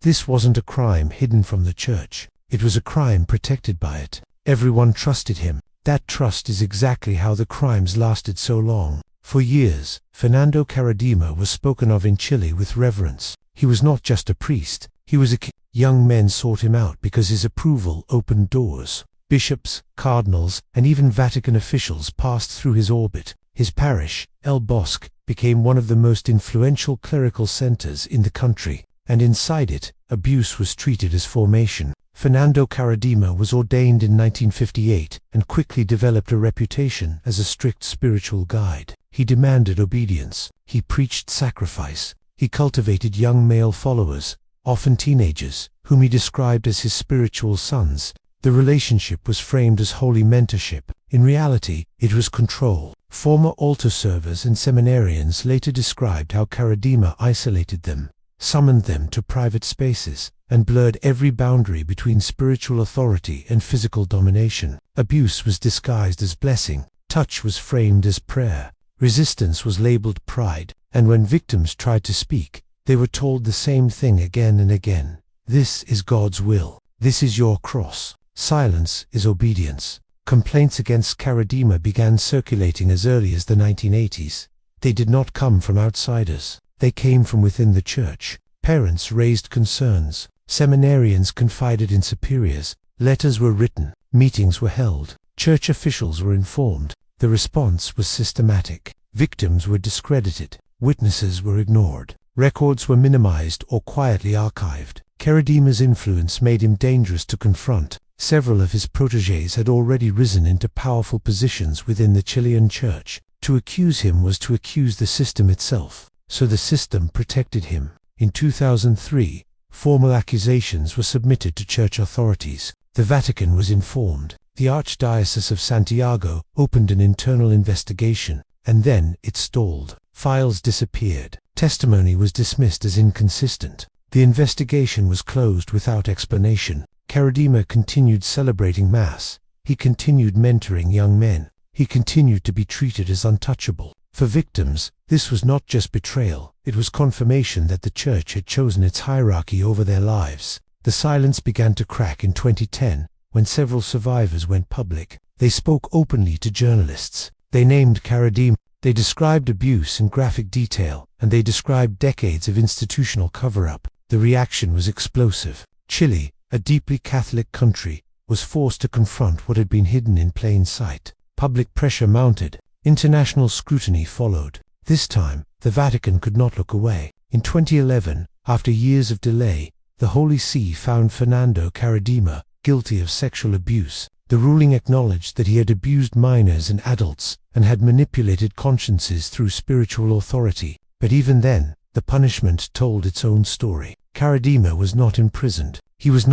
This wasn't a crime hidden from the church. It was a crime protected by it. Everyone trusted him. That trust is exactly how the crimes lasted so long. For years, Fernando Karadima was spoken of in Chile with reverence. He was not just a priest, he was a king. Young men sought him out because his approval opened doors. Bishops, cardinals, and even Vatican officials passed through his orbit. His parish, El Bosque, became one of the most influential clerical centers in the country, and inside it, abuse was treated as formation. Fernando Karadima was ordained in 1958 and quickly developed a reputation as a strict spiritual guide. He demanded obedience. He preached sacrifice. He cultivated young male followers, often teenagers, whom he described as his spiritual sons. The relationship was framed as holy mentorship. In reality, it was control. Former altar servers and seminarians later described how Karadima isolated them, summoned them to private spaces, and blurred every boundary between spiritual authority and physical domination. Abuse was disguised as blessing. Touch was framed as prayer. Resistance was labeled pride. And when victims tried to speak, they were told the same thing again and again. This is God's will. This is your cross. Silence is obedience. Complaints against Karadima began circulating as early as the 1980s. They did not come from outsiders. They came from within the church. Parents raised concerns. Seminarians confided in superiors. Letters were written. Meetings were held. Church officials were informed. The response was systematic. Victims were discredited. Witnesses were ignored. Records were minimized or quietly archived. Karadima's influence made him dangerous to confront. Several of his protégés had already risen into powerful positions within the Chilean church. To accuse him was to accuse the system itself, so the system protected him. In 2003, formal accusations were submitted to church authorities. The Vatican was informed. The Archdiocese of Santiago opened an internal investigation, and then it stalled. Files disappeared. Testimony was dismissed as inconsistent. The investigation was closed without explanation. Karadima continued celebrating Mass. He continued mentoring young men. He continued to be treated as untouchable. For victims, this was not just betrayal, it was confirmation that the church had chosen its hierarchy over their lives. The silence began to crack in 2010, when several survivors went public. They spoke openly to journalists. They named Karadima. They described abuse in graphic detail, and they described decades of institutional cover-up. The reaction was explosive. Chile, a deeply Catholic country, was forced to confront what had been hidden in plain sight. Public pressure mounted. International scrutiny followed. This time, the Vatican could not look away. In 2011, after years of delay, the Holy See found Fernando Karadima guilty of sexual abuse. The ruling acknowledged that he had abused minors and adults, and had manipulated consciences through spiritual authority. But even then, the punishment told its own story. Karadima was not imprisoned. He was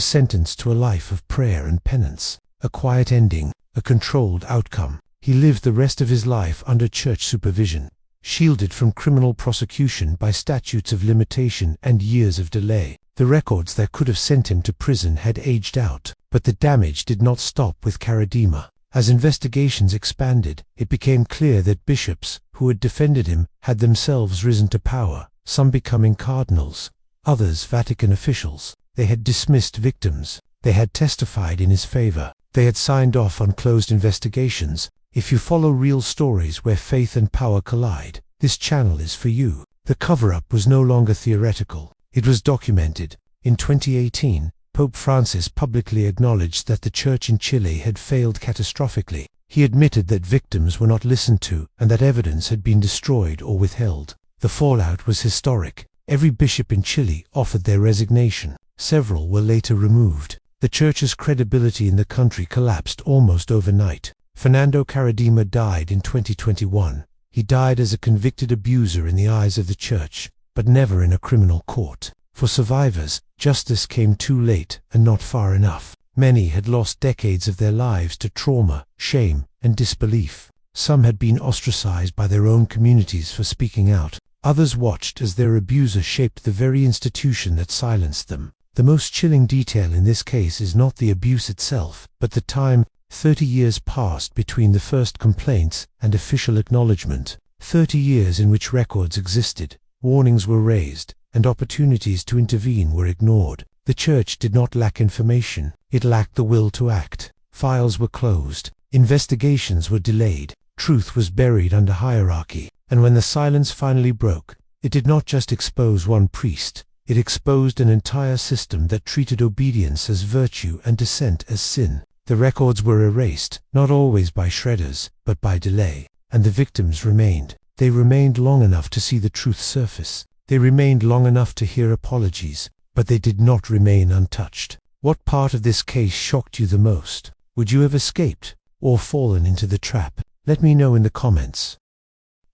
sentenced to a life of prayer and penance. A quiet ending, a controlled outcome. He lived the rest of his life under church supervision, shielded from criminal prosecution by statutes of limitation and years of delay. The records that could have sent him to prison had aged out, but the damage did not stop with Karadima. As investigations expanded, it became clear that bishops, who had defended him, had themselves risen to power, some becoming cardinals, others Vatican officials. They had dismissed victims. They had testified in his favor. They had signed off on closed investigations. If you follow real stories where faith and power collide, this channel is for you. The cover-up was no longer theoretical. It was documented. In 2018, Pope Francis publicly acknowledged that the church in Chile had failed catastrophically. He admitted that victims were not listened to and that evidence had been destroyed or withheld. The fallout was historic. Every bishop in Chile offered their resignation. Several were later removed. The church's credibility in the country collapsed almost overnight. Fernando Karadima died in 2021. He died as a convicted abuser in the eyes of the church, but never in a criminal court. For survivors, justice came too late and not far enough. Many had lost decades of their lives to trauma, shame, and disbelief. Some had been ostracized by their own communities for speaking out. Others watched as their abuser shaped the very institution that silenced them. The most chilling detail in this case is not the abuse itself, but the time. 30 years passed between the first complaints and official acknowledgement. 30 years in which records existed, warnings were raised, and opportunities to intervene were ignored. The church did not lack information, it lacked the will to act. Files were closed, investigations were delayed, truth was buried under hierarchy, and when the silence finally broke, it did not just expose one priest, it exposed an entire system that treated obedience as virtue and dissent as sin. The records were erased, not always by shredders, but by delay, and the victims remained. They remained long enough to see the truth surface. They remained long enough to hear apologies, but they did not remain untouched. What part of this case shocked you the most? Would you have escaped, or fallen into the trap? Let me know in the comments.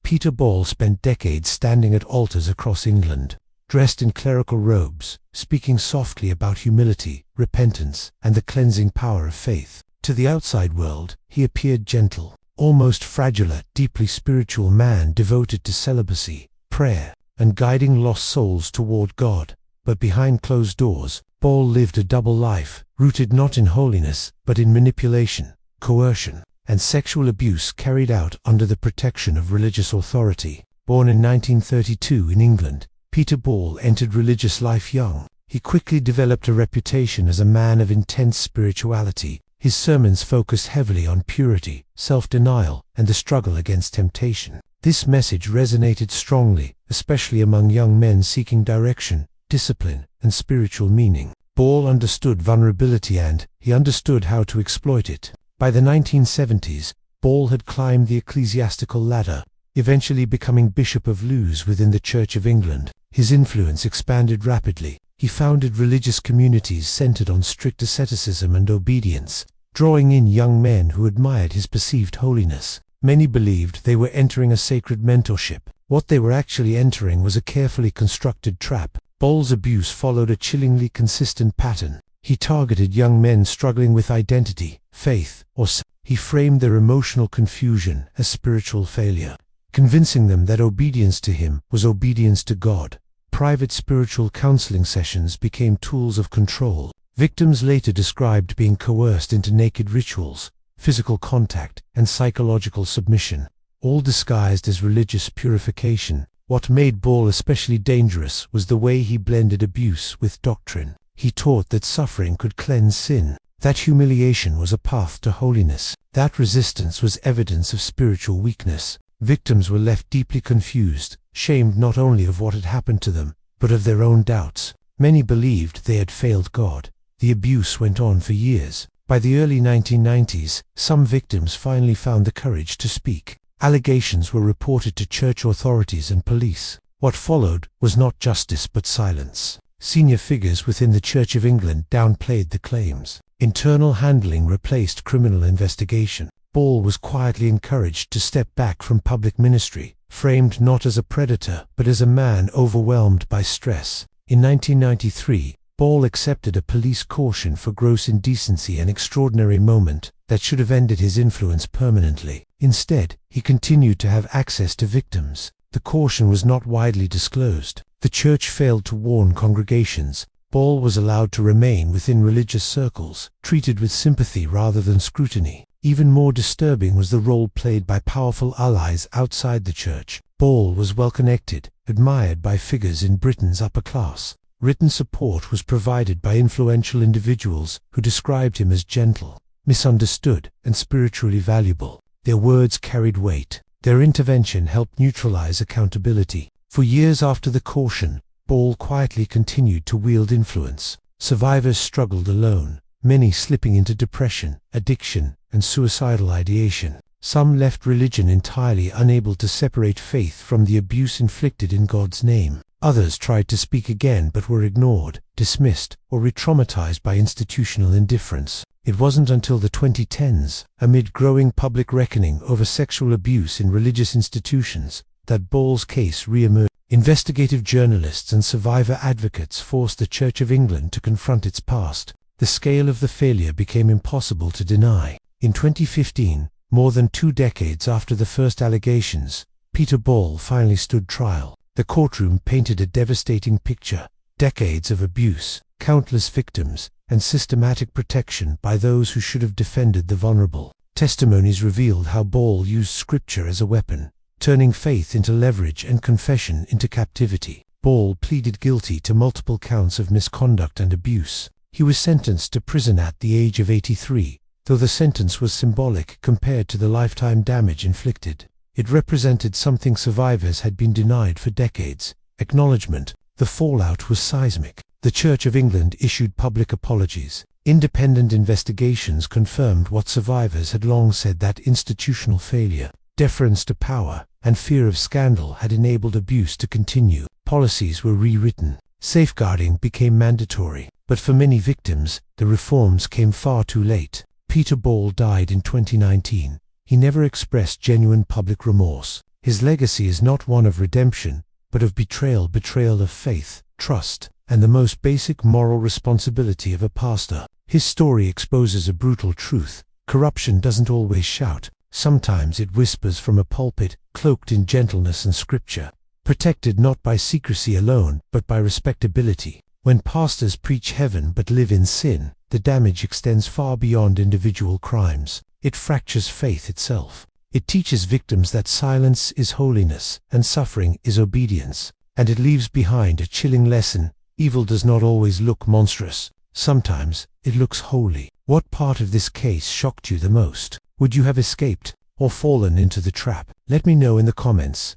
Peter Ball spent decades standing at altars across England, dressed in clerical robes, speaking softly about humility, repentance, and the cleansing power of faith. To the outside world, he appeared gentle, almost fragile, a deeply spiritual man devoted to celibacy, prayer, and guiding lost souls toward God. But behind closed doors, Ball lived a double life, rooted not in holiness, but in manipulation, coercion, and sexual abuse carried out under the protection of religious authority. Born in 1932 in England, Peter Ball entered religious life young. He quickly developed a reputation as a man of intense spirituality. His sermons focused heavily on purity, self-denial, and the struggle against temptation. This message resonated strongly, especially among young men seeking direction, discipline, and spiritual meaning. Ball understood vulnerability and he understood how to exploit it. By the 1970s, Ball had climbed the ecclesiastical ladder, eventually becoming Bishop of Lewes within the Church of England. His influence expanded rapidly. He founded religious communities centered on strict asceticism and obedience, drawing in young men who admired his perceived holiness. Many believed they were entering a sacred mentorship. What they were actually entering was a carefully constructed trap. Ball's abuse followed a chillingly consistent pattern. He targeted young men struggling with identity, faith, or sin. He framed their emotional confusion as spiritual failure, convincing them that obedience to him was obedience to God. Private spiritual counseling sessions became tools of control. Victims later described being coerced into naked rituals, physical contact, and psychological submission, all disguised as religious purification. What made Ball especially dangerous was the way he blended abuse with doctrine. He taught that suffering could cleanse sin, that humiliation was a path to holiness, that resistance was evidence of spiritual weakness. Victims were left deeply confused, shamed not only of what had happened to them, but of their own doubts. Many believed they had failed God. The abuse went on for years. By the early 1990s, some victims finally found the courage to speak. Allegations were reported to church authorities and police. What followed was not justice but silence. Senior figures within the Church of England downplayed the claims. Internal handling replaced criminal investigation. Ball was quietly encouraged to step back from public ministry, framed not as a predator, but as a man overwhelmed by stress. In 1993, Ball accepted a police caution for gross indecency, an extraordinary moment that should have ended his influence permanently. Instead, he continued to have access to victims. The caution was not widely disclosed. The church failed to warn congregations. Ball was allowed to remain within religious circles, treated with sympathy rather than scrutiny. Even more disturbing was the role played by powerful allies outside the church. Ball was well connected, admired by figures in Britain's upper class. Written support was provided by influential individuals who described him as gentle, misunderstood, and spiritually valuable. Their words carried weight. Their intervention helped neutralize accountability. For years after the caution, Ball quietly continued to wield influence. Survivors struggled alone, many slipping into depression, addiction, and suicidal ideation. Some left religion entirely unable to separate faith from the abuse inflicted in God's name. Others tried to speak again but were ignored, dismissed, or re-traumatized by institutional indifference. It wasn't until the 2010s, amid growing public reckoning over sexual abuse in religious institutions, that Ball's case re-emerged. Investigative journalists and survivor advocates forced the Church of England to confront its past. The scale of the failure became impossible to deny. In 2015, more than 2 decades after the first allegations, Peter Ball finally stood trial. The courtroom painted a devastating picture: decades of abuse, countless victims, and systematic protection by those who should have defended the vulnerable. Testimonies revealed how Ball used scripture as a weapon, turning faith into leverage and confession into captivity. Ball pleaded guilty to multiple counts of misconduct and abuse. He was sentenced to prison at the age of 83, though the sentence was symbolic compared to the lifetime damage inflicted. It represented something survivors had been denied for decades: acknowledgement. The fallout was seismic. The Church of England issued public apologies. Independent investigations confirmed what survivors had long said, that institutional failure, deference to power, and fear of scandal had enabled abuse to continue. Policies were rewritten. Safeguarding became mandatory. But for many victims, the reforms came far too late. Peter Ball died in 2019. He never expressed genuine public remorse. His legacy is not one of redemption, but of betrayal of faith, trust, and the most basic moral responsibility of a pastor. His story exposes a brutal truth. Corruption doesn't always shout. Sometimes it whispers from a pulpit, cloaked in gentleness and scripture, protected not by secrecy alone, but by respectability. When pastors preach heaven but live in sin, the damage extends far beyond individual crimes. It fractures faith itself. It teaches victims that silence is holiness, and suffering is obedience. And it leaves behind a chilling lesson: evil does not always look monstrous. Sometimes it looks holy. What part of this case shocked you the most? Would you have escaped, or fallen into the trap? Let me know in the comments.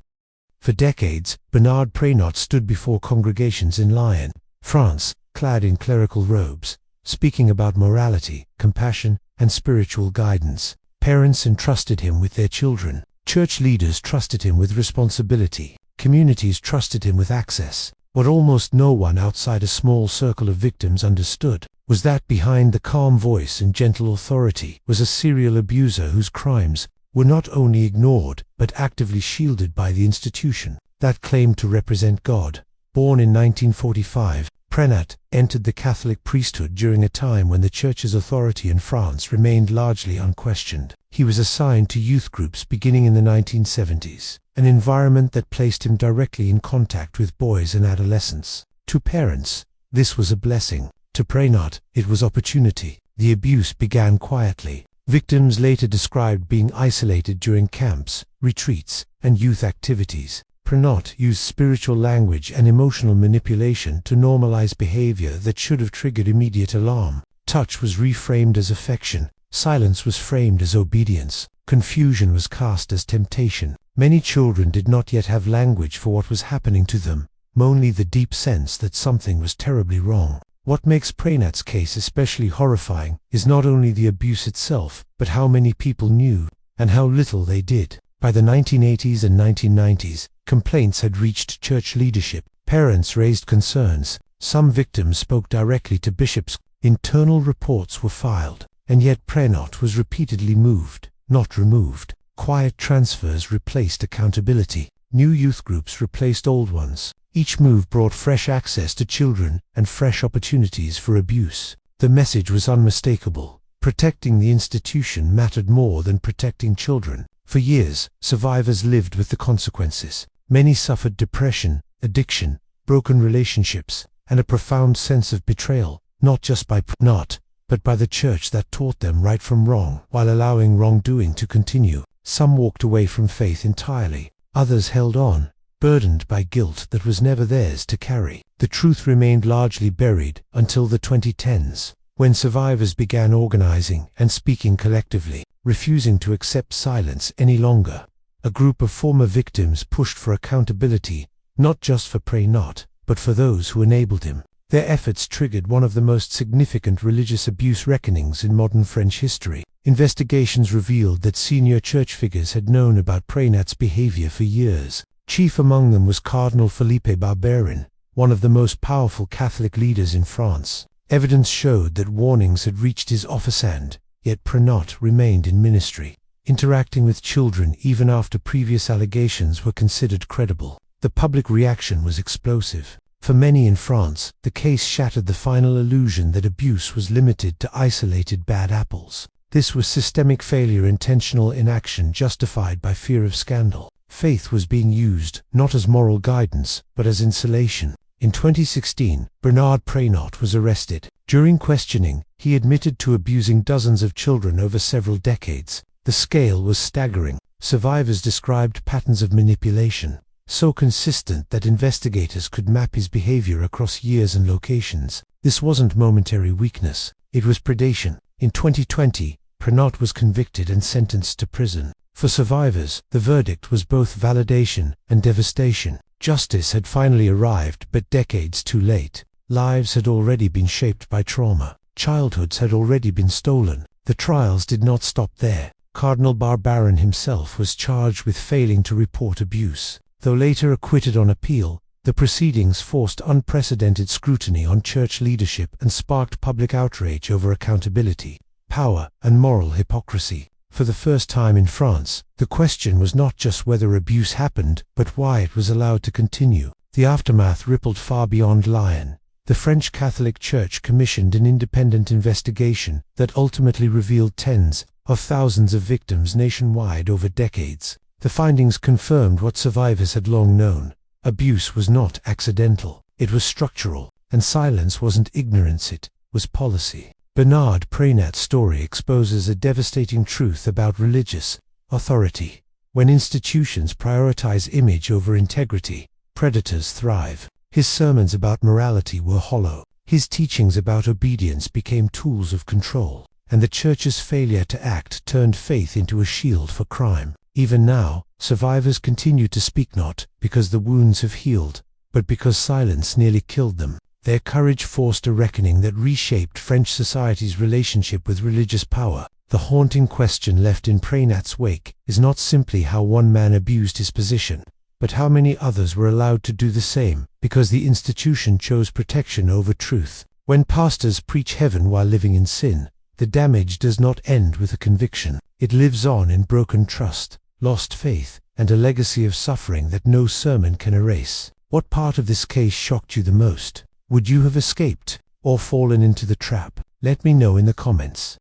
For decades, Bernard Prénot stood before congregations in Lyon, France, clad in clerical robes, speaking about morality, compassion, and spiritual guidance. Parents entrusted him with their children. Church leaders trusted him with responsibility. Communities trusted him with access. What almost no one outside a small circle of victims understood was that behind the calm voice and gentle authority was a serial abuser whose crimes were not only ignored but actively shielded by the institution that claimed to represent God. Born in 1945, Prénot entered the Catholic priesthood during a time when the Church's authority in France remained largely unquestioned. He was assigned to youth groups beginning in the 1970s, an environment that placed him directly in contact with boys and adolescents. To parents, this was a blessing. To Prénot, it was opportunity. The abuse began quietly. Victims later described being isolated during camps, retreats, and youth activities. Prénot used spiritual language and emotional manipulation to normalize behavior that should have triggered immediate alarm. Touch was reframed as affection. Silence was framed as obedience. Confusion was cast as temptation. Many children did not yet have language for what was happening to them, only the deep sense that something was terribly wrong. What makes Prénot's case especially horrifying is not only the abuse itself, but how many people knew, and how little they did. By the 1980s and 1990s, complaints had reached church leadership. Parents raised concerns. Some victims spoke directly to bishops. Internal reports were filed. And yet Prénot was repeatedly moved, not removed. Quiet transfers replaced accountability. New youth groups replaced old ones. Each move brought fresh access to children and fresh opportunities for abuse. The message was unmistakable. Protecting the institution mattered more than protecting children. For years, survivors lived with the consequences. Many suffered depression, addiction, broken relationships, and a profound sense of betrayal, not just by Prénot, but by the church that taught them right from wrong, while allowing wrongdoing to continue. Some walked away from faith entirely. Others held on, burdened by guilt that was never theirs to carry. The truth remained largely buried until the 2010s, when survivors began organizing and speaking collectively, refusing to accept silence any longer. A group of former victims pushed for accountability, not just for Prénot, but for those who enabled him. Their efforts triggered one of the most significant religious abuse reckonings in modern French history. Investigations revealed that senior church figures had known about Prénot's behavior for years. Chief among them was Cardinal Philippe Barbarin, one of the most powerful Catholic leaders in France. Evidence showed that warnings had reached his office and, yet Prénot remained in ministry, interacting with children even after previous allegations were considered credible. The public reaction was explosive. For many in France, the case shattered the final illusion that abuse was limited to isolated bad apples. This was systemic failure, intentional inaction justified by fear of scandal. Faith was being used, not as moral guidance, but as insulation. In 2016, Bernard Prénot was arrested. During questioning, he admitted to abusing dozens of children over several decades. The scale was staggering. Survivors described patterns of manipulation, so consistent that investigators could map his behavior across years and locations. This wasn't momentary weakness, it was predation. In 2020, Pernot was convicted and sentenced to prison. For survivors, the verdict was both validation and devastation. Justice had finally arrived, but decades too late. Lives had already been shaped by trauma. Childhoods had already been stolen. The trials did not stop there. Cardinal Barbarin himself was charged with failing to report abuse. Though later acquitted on appeal, the proceedings forced unprecedented scrutiny on church leadership and sparked public outrage over accountability, power, and moral hypocrisy. For the first time in France, the question was not just whether abuse happened, but why it was allowed to continue. The aftermath rippled far beyond Lyon. The French Catholic Church commissioned an independent investigation that ultimately revealed tens of thousands of victims nationwide over decades. The findings confirmed what survivors had long known. Abuse was not accidental, it was structural, and silence wasn't ignorance, it was policy. Bernard Preynat's story exposes a devastating truth about religious authority. When institutions prioritize image over integrity, predators thrive. His sermons about morality were hollow. His teachings about obedience became tools of control, and the Church's failure to act turned faith into a shield for crime. Even now, survivors continue to speak not because the wounds have healed, but because silence nearly killed them. Their courage forced a reckoning that reshaped French society's relationship with religious power. The haunting question left in Preynat's wake is not simply how one man abused his position, but how many others were allowed to do the same, because the institution chose protection over truth. When pastors preach heaven while living in sin, the damage does not end with a conviction. It lives on in broken trust, lost faith, and a legacy of suffering that no sermon can erase. What part of this case shocked you the most? Would you have escaped, or fallen into the trap? Let me know in the comments.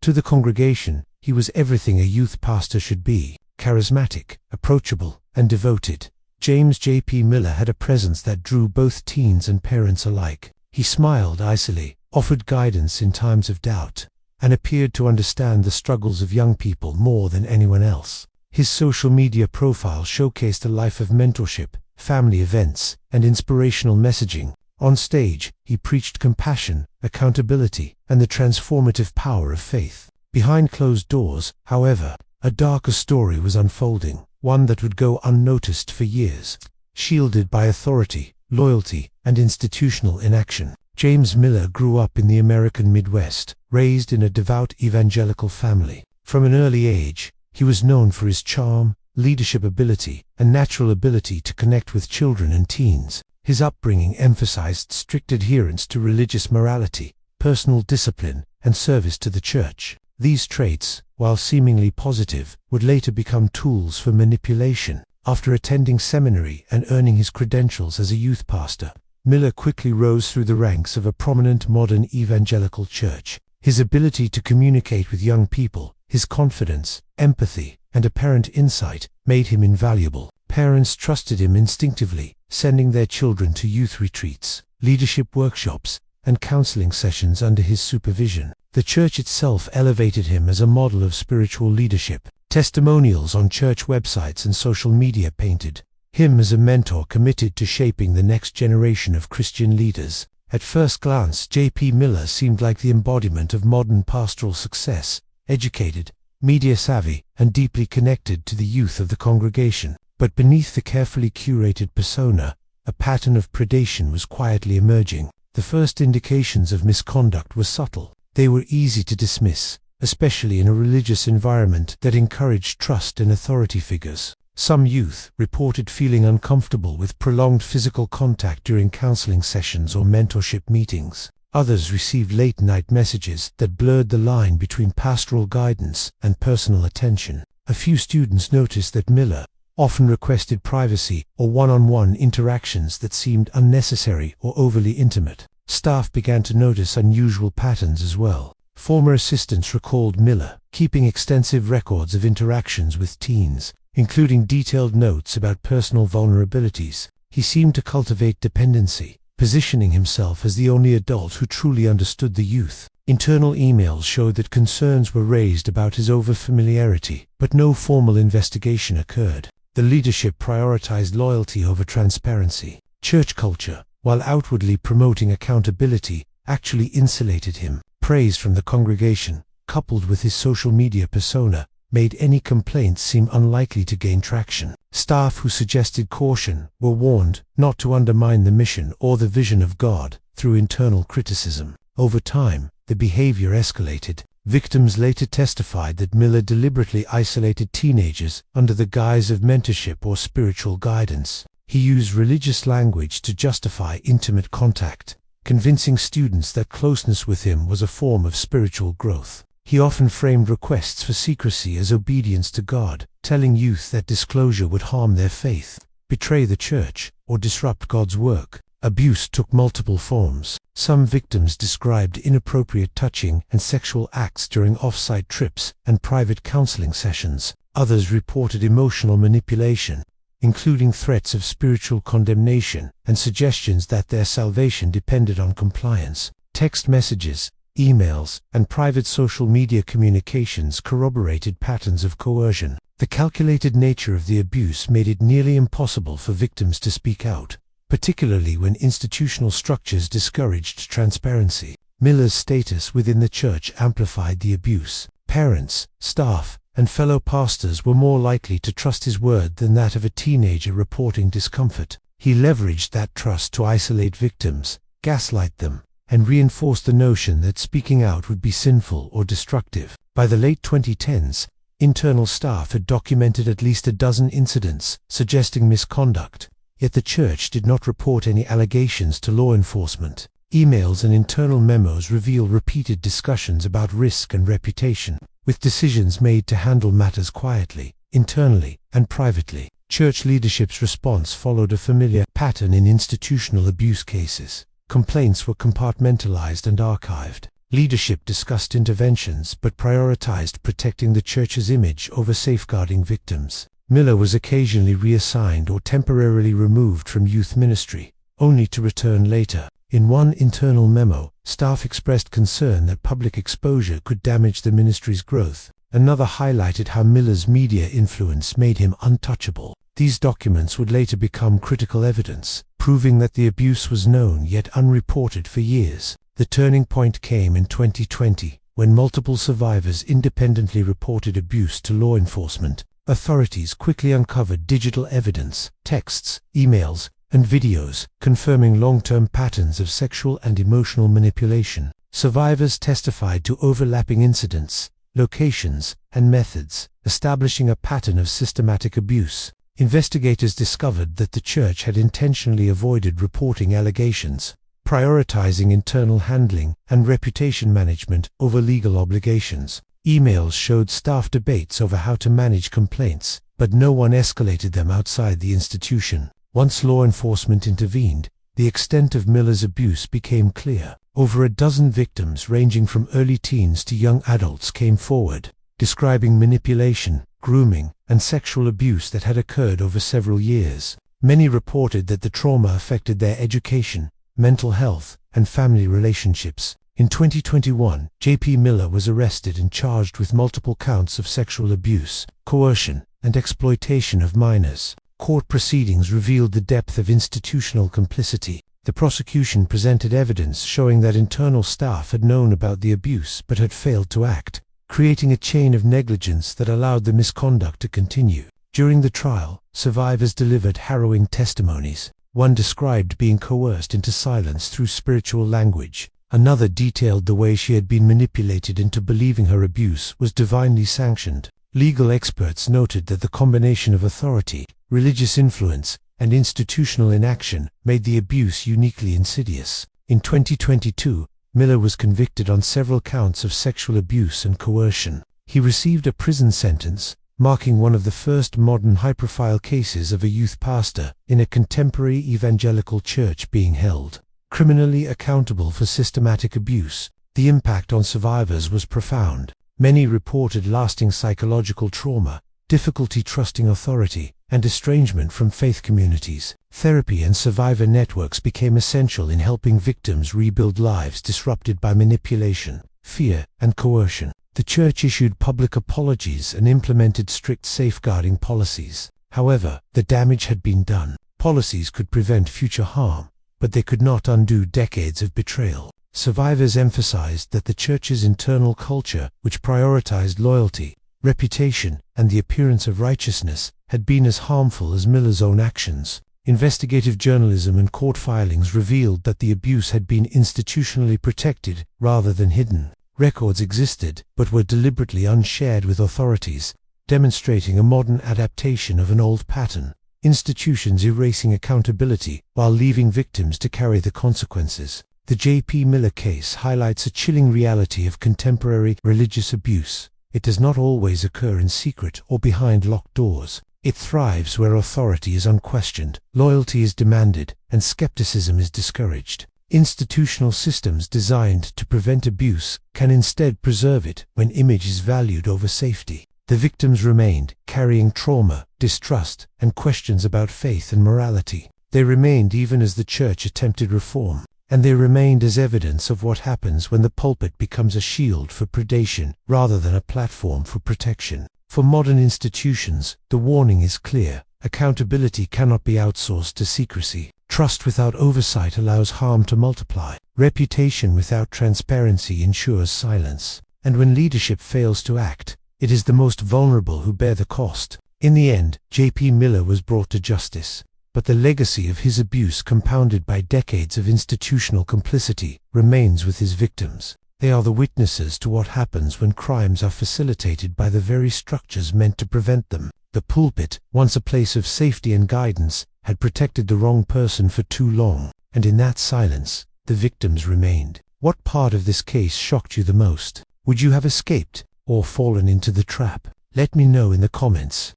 To the congregation, he was everything a youth pastor should be: charismatic, approachable, and devoted. James J.P. Miller had a presence that drew both teens and parents alike. He smiled icily, offered guidance in times of doubt, and appeared to understand the struggles of young people more than anyone else. His social media profile showcased a life of mentorship, family events, and inspirational messaging. On stage, he preached compassion, accountability, and the transformative power of faith. Behind closed doors, however, a darker story was unfolding, one that would go unnoticed for years. Shielded by authority, loyalty, and institutional inaction, James Miller grew up in the American Midwest, raised in a devout evangelical family. From an early age, he was known for his charm, leadership ability, and natural ability to connect with children and teens. His upbringing emphasized strict adherence to religious morality, personal discipline, and service to the church. These traits, while seemingly positive, would later become tools for manipulation. After attending seminary and earning his credentials as a youth pastor, Miller quickly rose through the ranks of a prominent modern evangelical church. His ability to communicate with young people, his confidence, empathy, and apparent insight made him invaluable. Parents trusted him instinctively, sending their children to youth retreats, leadership workshops, and counseling sessions under his supervision. The church itself elevated him as a model of spiritual leadership. Testimonials on church websites and social media painted him as a mentor committed to shaping the next generation of Christian leaders. At first glance, J.P. Miller seemed like the embodiment of modern pastoral success: educated, media-savvy, and deeply connected to the youth of the congregation. But beneath the carefully curated persona, a pattern of predation was quietly emerging. The first indications of misconduct were subtle. They were easy to dismiss, especially in a religious environment that encouraged trust in authority figures. Some youth reported feeling uncomfortable with prolonged physical contact during counseling sessions or mentorship meetings. Others received late-night messages that blurred the line between pastoral guidance and personal attention. A few students noticed that Miller often requested privacy or one-on-one interactions that seemed unnecessary or overly intimate. Staff began to notice unusual patterns as well. Former assistants recalled Miller keeping extensive records of interactions with teens, including detailed notes about personal vulnerabilities. He seemed to cultivate dependency, positioning himself as the only adult who truly understood the youth. Internal emails showed that concerns were raised about his overfamiliarity, but no formal investigation occurred. The leadership prioritized loyalty over transparency. Church culture, while outwardly promoting accountability, actually insulated him. Praise from the congregation, coupled with his social media persona, made any complaints seem unlikely to gain traction. Staff who suggested caution were warned not to undermine the mission or the vision of God through internal criticism. Over time, the behavior escalated. Victims later testified that Miller deliberately isolated teenagers under the guise of mentorship or spiritual guidance. He used religious language to justify intimate contact, convincing students that closeness with him was a form of spiritual growth. He often framed requests for secrecy as obedience to God, telling youth that disclosure would harm their faith, betray the church, or disrupt God's work. Abuse took multiple forms. Some victims described inappropriate touching and sexual acts during off-site trips and private counseling sessions. Others reported emotional manipulation, including threats of spiritual condemnation and suggestions that their salvation depended on compliance. Text messages, emails, and private social media communications corroborated patterns of coercion. The calculated nature of the abuse made it nearly impossible for victims to speak out, particularly when institutional structures discouraged transparency. Miller's status within the church amplified the abuse. Parents, staff, and fellow pastors were more likely to trust his word than that of a teenager reporting discomfort. He leveraged that trust to isolate victims, gaslight them, and reinforce the notion that speaking out would be sinful or destructive. By the late 2010s, internal staff had documented at least a dozen incidents suggesting misconduct, yet the church did not report any allegations to law enforcement. Emails and internal memos reveal repeated discussions about risk and reputation, with decisions made to handle matters quietly, internally, and privately. Church leadership's response followed a familiar pattern in institutional abuse cases. Complaints were compartmentalized and archived. Leadership discussed interventions but prioritized protecting the church's image over safeguarding victims. Miller was occasionally reassigned or temporarily removed from youth ministry, only to return later. In one internal memo, staff expressed concern that public exposure could damage the ministry's growth. Another highlighted how Miller's media influence made him untouchable. These documents would later become critical evidence, proving that the abuse was known yet unreported for years. The turning point came in 2020, when multiple survivors independently reported abuse to law enforcement. Authorities quickly uncovered digital evidence, texts, emails, and videos, confirming long-term patterns of sexual and emotional manipulation. Survivors testified to overlapping incidents, locations, and methods, establishing a pattern of systematic abuse. Investigators discovered that the church had intentionally avoided reporting allegations, prioritizing internal handling and reputation management over legal obligations. Emails showed staff debates over how to manage complaints, but no one escalated them outside the institution. Once law enforcement intervened, the extent of Miller's abuse became clear. Over a dozen victims ranging from early teens to young adults came forward, describing manipulation, grooming, and sexual abuse that had occurred over several years. Many reported that the trauma affected their education, mental health, and family relationships. In 2021, J.P. Miller was arrested and charged with multiple counts of sexual abuse, coercion, and exploitation of minors. Court proceedings revealed the depth of institutional complicity. The prosecution presented evidence showing that internal staff had known about the abuse but had failed to act, creating a chain of negligence that allowed the misconduct to continue. During the trial, survivors delivered harrowing testimonies. One described being coerced into silence through spiritual language. Another detailed the way she had been manipulated into believing her abuse was divinely sanctioned. Legal experts noted that the combination of authority, religious influence, and institutional inaction made the abuse uniquely insidious. In 2022, Miller was convicted on several counts of sexual abuse and coercion. He received a prison sentence, marking one of the first modern high-profile cases of a youth pastor in a contemporary evangelical church being held criminally accountable for systematic abuse. The impact on survivors was profound. Many reported lasting psychological trauma, difficulty trusting authority, and estrangement from faith communities. Therapy and survivor networks became essential in helping victims rebuild lives disrupted by manipulation, fear, and coercion. The church issued public apologies and implemented strict safeguarding policies. However, the damage had been done. Policies could prevent future harm, but they could not undo decades of betrayal. Survivors emphasized that the church's internal culture, which prioritized loyalty, reputation, and the appearance of righteousness, had been as harmful as Miller's own actions. Investigative journalism and court filings revealed that the abuse had been institutionally protected rather than hidden. Records existed, but were deliberately unshared with authorities, demonstrating a modern adaptation of an old pattern. Institutions erasing accountability while leaving victims to carry the consequences. The J.P. Miller case highlights a chilling reality of contemporary religious abuse. It does not always occur in secret or behind locked doors. It thrives where authority is unquestioned, loyalty is demanded, and skepticism is discouraged. Institutional systems designed to prevent abuse can instead preserve it when image is valued over safety. The victims remained, carrying trauma, distrust, and questions about faith and morality. They remained even as the church attempted reform. And they remained as evidence of what happens when the pulpit becomes a shield for predation rather than a platform for protection. For modern institutions, the warning is clear. Accountability cannot be outsourced to secrecy. Trust without oversight allows harm to multiply. Reputation without transparency ensures silence. And when leadership fails to act, it is the most vulnerable who bear the cost. In the end, J.P. Miller was brought to justice. But the legacy of his abuse, compounded by decades of institutional complicity, remains with his victims. They are the witnesses to what happens when crimes are facilitated by the very structures meant to prevent them. The pulpit, once a place of safety and guidance, had protected the wrong person for too long, and in that silence, the victims remained. What part of this case shocked you the most? Would you have escaped, or fallen into the trap? Let me know in the comments.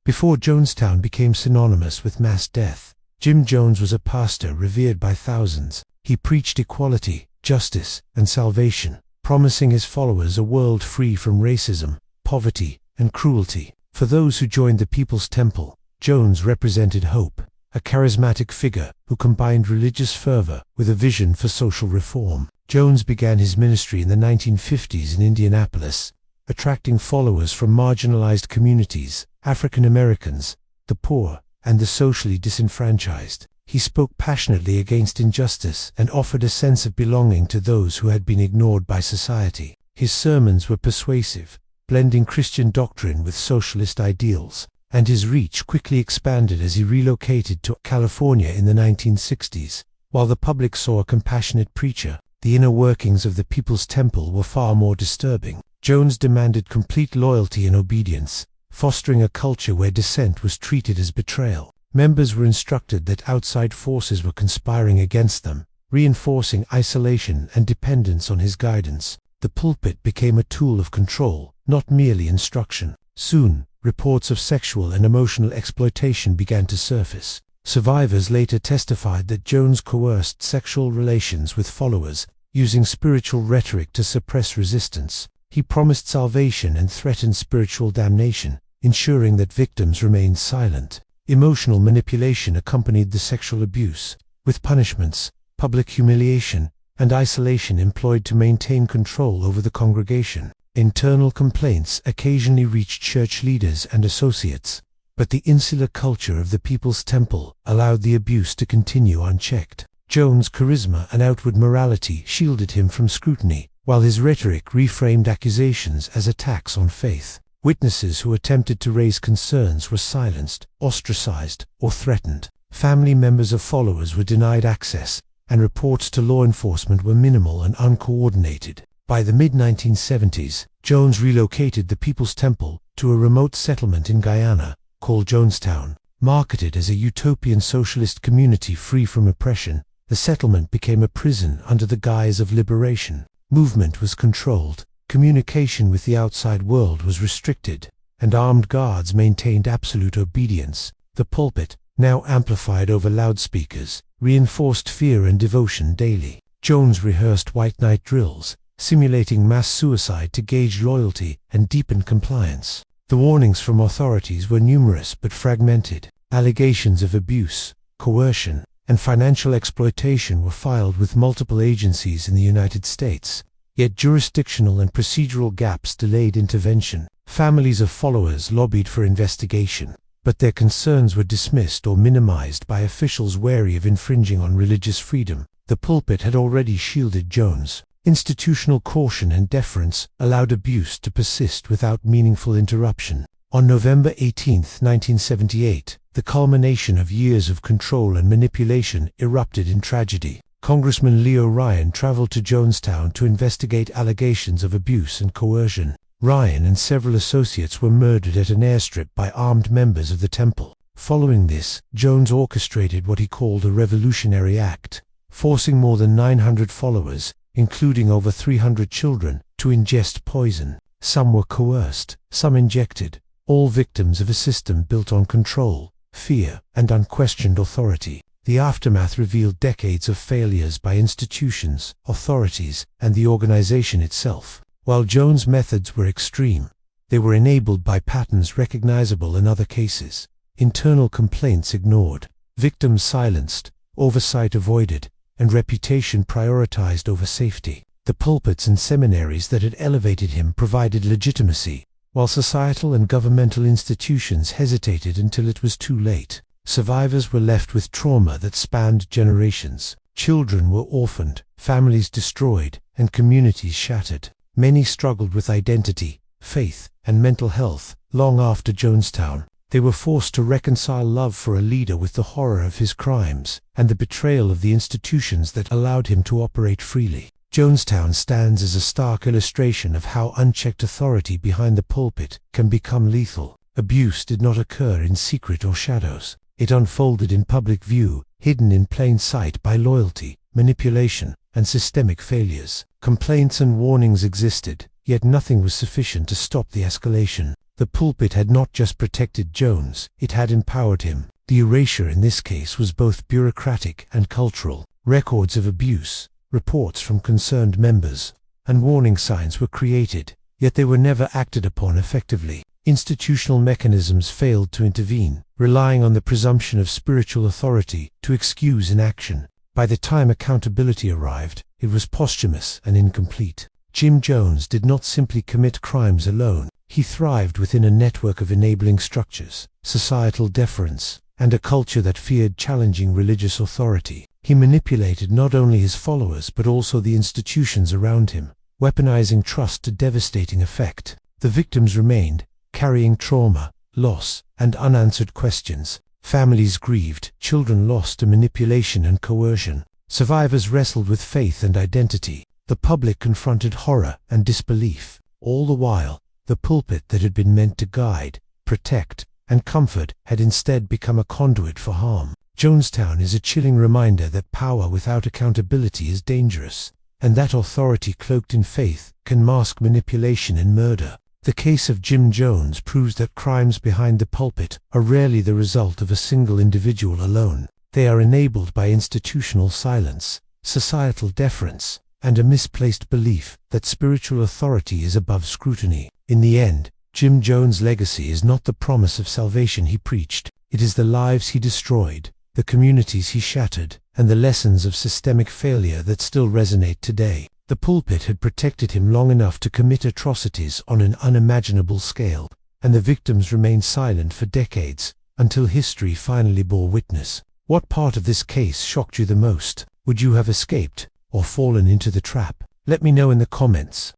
Before Jonestown became synonymous with mass death, Jim Jones was a pastor revered by thousands. He preached equality, justice, and salvation, promising his followers a world free from racism, poverty, and cruelty. For those who joined the People's Temple, Jones represented hope, a charismatic figure who combined religious fervor with a vision for social reform. Jones began his ministry in the 1950s in Indianapolis, attracting followers from marginalized communities, African Americans, the poor, and the socially disenfranchised. He spoke passionately against injustice and offered a sense of belonging to those who had been ignored by society. His sermons were persuasive, blending Christian doctrine with socialist ideals, and his reach quickly expanded as he relocated to California in the 1960s. While the public saw a compassionate preacher, the inner workings of the People's Temple were far more disturbing. Jones demanded complete loyalty and obedience, fostering a culture where dissent was treated as betrayal. Members were instructed that outside forces were conspiring against them, reinforcing isolation and dependence on his guidance. The pulpit became a tool of control, not merely instruction. Soon, reports of sexual and emotional exploitation began to surface. Survivors later testified that Jones coerced sexual relations with followers, using spiritual rhetoric to suppress resistance. He promised salvation and threatened spiritual damnation, ensuring that victims remained silent. Emotional manipulation accompanied the sexual abuse, with punishments, public humiliation, and isolation employed to maintain control over the congregation. Internal complaints occasionally reached church leaders and associates, but the insular culture of the People's Temple allowed the abuse to continue unchecked. Jones' charisma and outward morality shielded him from scrutiny, while his rhetoric reframed accusations as attacks on faith. Witnesses who attempted to raise concerns were silenced, ostracized, or threatened. Family members of followers were denied access, and reports to law enforcement were minimal and uncoordinated. By the mid-1970s, Jones relocated the People's Temple to a remote settlement in Guyana, called Jonestown. Marketed as a utopian socialist community free from oppression, the settlement became a prison under the guise of liberation. Movement was controlled, communication with the outside world was restricted, and armed guards maintained absolute obedience. The pulpit, now amplified over loudspeakers, reinforced fear and devotion daily. Jones rehearsed white night drills, simulating mass suicide to gauge loyalty and deepen compliance. The warnings from authorities were numerous but fragmented. Allegations of abuse, coercion, and financial exploitation were filed with multiple agencies in the United States, yet jurisdictional and procedural gaps delayed intervention. Families of followers lobbied for investigation, but their concerns were dismissed or minimized by officials wary of infringing on religious freedom. The pulpit had already shielded Jones. Institutional caution and deference allowed abuse to persist without meaningful interruption. On November 18, 1978, the culmination of years of control and manipulation erupted in tragedy. Congressman Leo Ryan traveled to Jonestown to investigate allegations of abuse and coercion. Ryan and several associates were murdered at an airstrip by armed members of the temple. Following this, Jones orchestrated what he called a revolutionary act, forcing more than 900 followers, including over 300 children, to ingest poison. Some were coerced, some injected, all victims of a system built on control, fear, and unquestioned authority. The aftermath revealed decades of failures by institutions, authorities, and the organization itself. While Jones' methods were extreme, they were enabled by patterns recognizable in other cases. Internal complaints ignored, victims silenced, oversight avoided, and reputation prioritized over safety. The pulpits and seminaries that had elevated him provided legitimacy, while societal and governmental institutions hesitated until it was too late. Survivors were left with trauma that spanned generations. Children were orphaned, families destroyed, and communities shattered. Many struggled with identity, faith, and mental health. Long after Jonestown, they were forced to reconcile love for a leader with the horror of his crimes, and the betrayal of the institutions that allowed him to operate freely. Jonestown stands as a stark illustration of how unchecked authority behind the pulpit can become lethal. Abuse did not occur in secret or shadows. It unfolded in public view, hidden in plain sight by loyalty, manipulation, and systemic failures. Complaints and warnings existed, yet nothing was sufficient to stop the escalation. The pulpit had not just protected Jones, it had empowered him. The erasure in this case was both bureaucratic and cultural. Records of abuse, reports from concerned members, and warning signs were created, yet they were never acted upon effectively. Institutional mechanisms failed to intervene, relying on the presumption of spiritual authority to excuse inaction. By the time accountability arrived, it was posthumous and incomplete. Jim Jones did not simply commit crimes alone. He thrived within a network of enabling structures, societal deference, and a culture that feared challenging religious authority. He manipulated not only his followers but also the institutions around him, weaponizing trust to devastating effect. The victims remained, carrying trauma, loss, and unanswered questions. Families grieved, children lost to manipulation and coercion. Survivors wrestled with faith and identity. The public confronted horror and disbelief. All the while, the pulpit that had been meant to guide, protect, and comfort had instead become a conduit for harm. Jonestown is a chilling reminder that power without accountability is dangerous, and that authority cloaked in faith can mask manipulation and murder. The case of Jim Jones proves that crimes behind the pulpit are rarely the result of a single individual alone. They are enabled by institutional silence, societal deference, and a misplaced belief that spiritual authority is above scrutiny. In the end, Jim Jones' legacy is not the promise of salvation he preached. It is the lives he destroyed, the communities he shattered, and the lessons of systemic failure that still resonate today. The pulpit had protected him long enough to commit atrocities on an unimaginable scale, and the victims remained silent for decades, until history finally bore witness. What part of this case shocked you the most? Would you have escaped, or fallen into the trap? Let me know in the comments.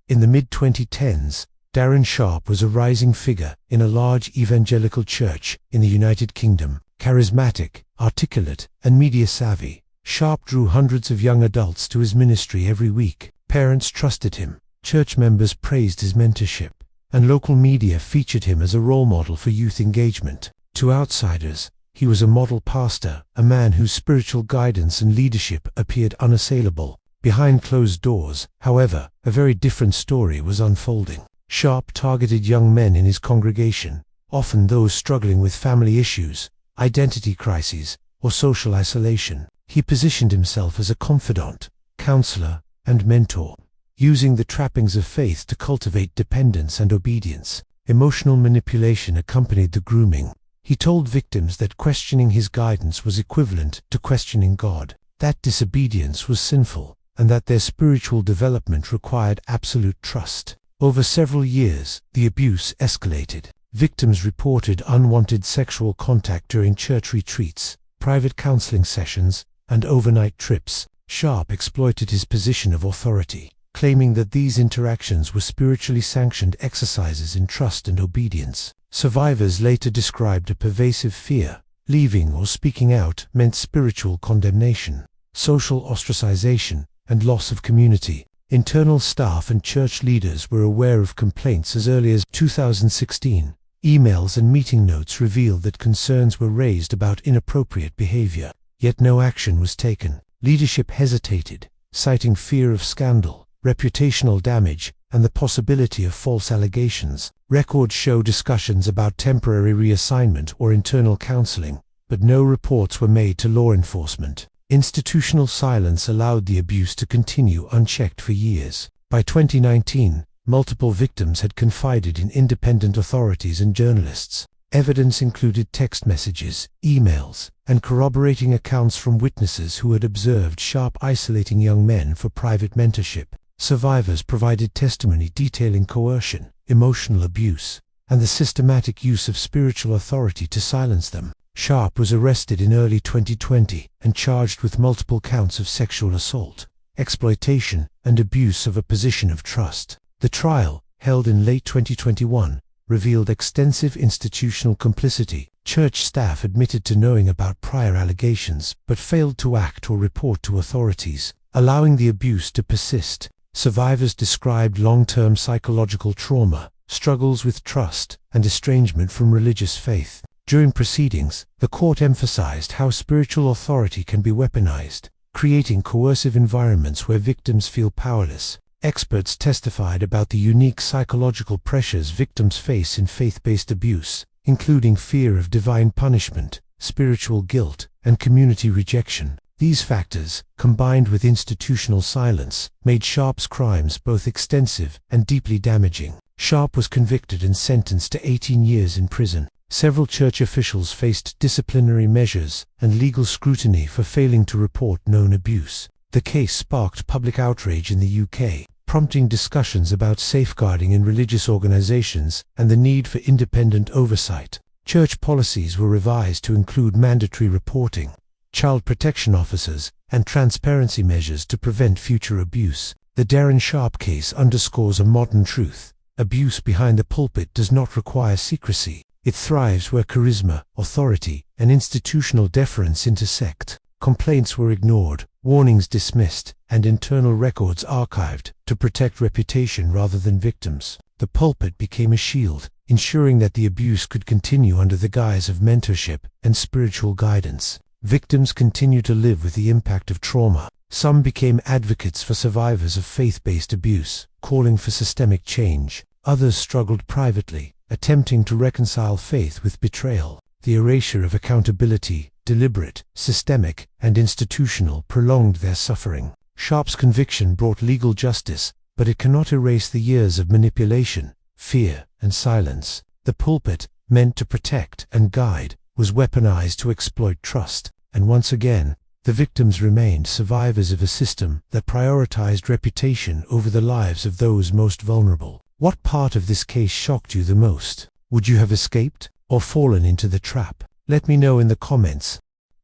In the mid-2010s, Darren Schaap was a rising figure in a large evangelical church in the United Kingdom. Charismatic, articulate, and media-savvy, Schaap drew hundreds of young adults to his ministry every week. Parents trusted him, church members praised his mentorship, and local media featured him as a role model for youth engagement. To outsiders, he was a model pastor, a man whose spiritual guidance and leadership appeared unassailable. Behind closed doors, however, a very different story was unfolding. Schaap targeted young men in his congregation, often those struggling with family issues, identity crises, or social isolation. He positioned himself as a confidant, counselor, and mentor, using the trappings of faith to cultivate dependence and obedience. Emotional manipulation accompanied the grooming. He told victims that questioning his guidance was equivalent to questioning God, that disobedience was sinful, and that their spiritual development required absolute trust. Over several years, the abuse escalated. Victims reported unwanted sexual contact during church retreats, private counseling sessions, and overnight trips. Schaap exploited his position of authority, claiming that these interactions were spiritually sanctioned exercises in trust and obedience. Survivors later described a pervasive fear. Leaving or speaking out meant spiritual condemnation, social ostracization, and loss of community. Internal staff and church leaders were aware of complaints as early as 2016. Emails and meeting notes revealed that concerns were raised about inappropriate behavior, yet no action was taken. Leadership hesitated, citing fear of scandal, reputational damage, and the possibility of false allegations. Records show discussions about temporary reassignment or internal counseling, but no reports were made to law enforcement. Institutional silence allowed the abuse to continue unchecked for years. By 2019, multiple victims had confided in independent authorities and journalists. Evidence included text messages, emails, and corroborating accounts from witnesses who had observed Schaap isolating young men for private mentorship. Survivors provided testimony detailing coercion, emotional abuse, and the systematic use of spiritual authority to silence them. Schaap was arrested in early 2020 and charged with multiple counts of sexual assault, exploitation, and abuse of a position of trust. The trial, held in late 2021, revealed extensive institutional complicity. Church staff admitted to knowing about prior allegations but failed to act or report to authorities, allowing the abuse to persist. Survivors described long-term psychological trauma, struggles with trust, and estrangement from religious faith. During proceedings, the court emphasized how spiritual authority can be weaponized, creating coercive environments where victims feel powerless. Experts testified about the unique psychological pressures victims face in faith-based abuse, including fear of divine punishment, spiritual guilt, and community rejection. These factors, combined with institutional silence, made Schaap's crimes both extensive and deeply damaging. Schaap was convicted and sentenced to 18 years in prison. Several church officials faced disciplinary measures and legal scrutiny for failing to report known abuse. The case sparked public outrage in the UK, prompting discussions about safeguarding in religious organizations and the need for independent oversight. Church policies were revised to include mandatory reporting, child protection officers, and transparency measures to prevent future abuse. The Darren Schaap case underscores a modern truth. Abuse behind the pulpit does not require secrecy. It thrives where charisma, authority, and institutional deference intersect. Complaints were ignored, warnings dismissed, and internal records archived to protect reputation rather than victims. The pulpit became a shield, ensuring that the abuse could continue under the guise of mentorship and spiritual guidance. Victims continued to live with the impact of trauma. Some became advocates for survivors of faith-based abuse, calling for systemic change. Others struggled privately, attempting to reconcile faith with betrayal. The erasure of accountability, deliberate, systemic, and institutional, prolonged their suffering. Schaap's conviction brought legal justice, but it cannot erase the years of manipulation, fear, and silence. The pulpit, meant to protect and guide, was weaponized to exploit trust, and once again, the victims remained survivors of a system that prioritized reputation over the lives of those most vulnerable. What part of this case shocked you the most? Would you have escaped or fallen into the trap? Let me know in the comments.